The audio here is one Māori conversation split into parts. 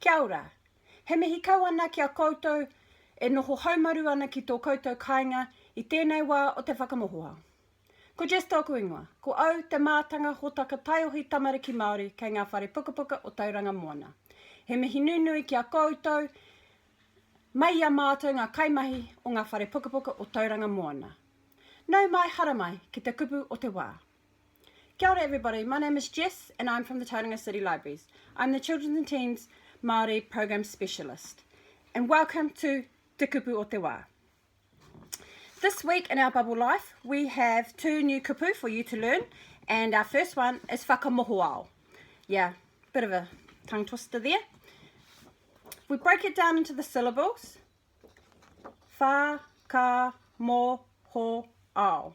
Kia ora. He mihi kau ana ki a koutou e noho haumaru ana ki tō koutou kāinga I tēnei wā o te whakamohua. Ko Jess tōku ingoa, ko au te mātanga hotaka taiohi tamariki Māori kei ngā whare pukapuka o Tauranga Moana. He mihi nunui ki a koutou, mai a mātou ngā kaimahi o ngā whare pukapuka o Tauranga Moana. Nau mai hara mai ki te kupu o te wā. Kia ora everybody, my name is Jess and I'm from the Tauranga City Libraries. I'm the Children's and Teens Māori Program Specialist. And welcome to Te Kupu o te Wā. This week in our Bubble Life, we have two new kupu for you to learn. And our first one is whakamohoao. Yeah, bit of a tongue twister there. We break it down into the syllables. Whakamohoao.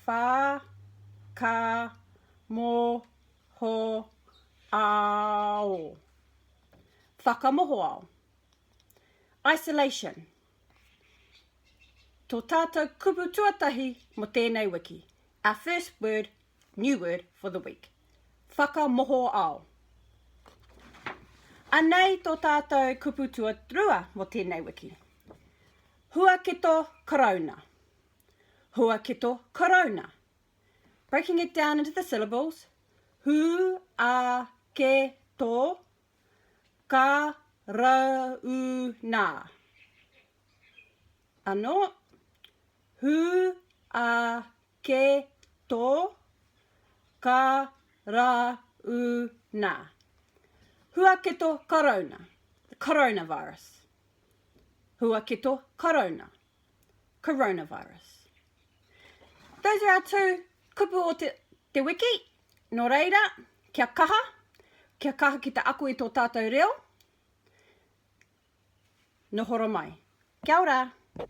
Whakamohoao. Whakamohoao. Isolation. Tō tātou kupu tuatahi mo tēnei wiki. Our first word, new word for the week. Whakamohoao. Anei tō tātou kupu tuatrua mo tēnei wiki. Huaketo corona. Huaketo corona. Breaking it down into the syllables. Huaketo corona. Ano. Huaketo corona. Huaketo corona. The coronavirus. Huaketo corona. Coronavirus. Those are our two kupu o te wiki. Nō reira, kia kaha. Kia kaha ki te aku I tō tātou reo. Nohoro mai. Kia ora.